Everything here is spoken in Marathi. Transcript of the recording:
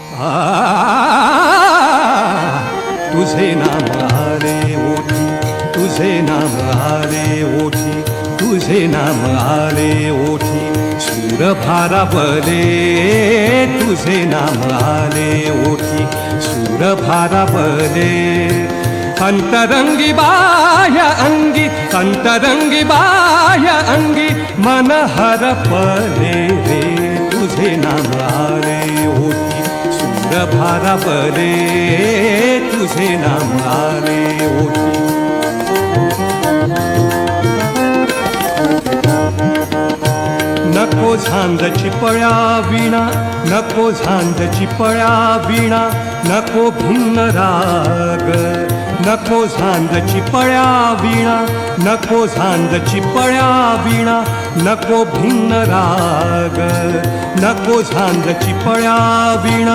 आ, तुझे नाम आले ओठी, तुझे नाम आले ओठी, तुझे नाम आले ओठी, सूर भारावले तुझे नाम आले ओठी, सूर भारावले. अंतरंगी बाह्य अंगी, अंतरंगी बाह्य अंगी, मन हरपले रे तुझे नाम आले ओठी, सूर भारावले तुझे नाम आले ओठी. नको झांजची पळ्या विणा, नको झांजची पळ्या विणा, नको भिन्न राग, नको झांजची पळ्या विणा, नको झांजची पळ्या विणा, नको भिन्न राग, नको झांजची पळ्या विणा.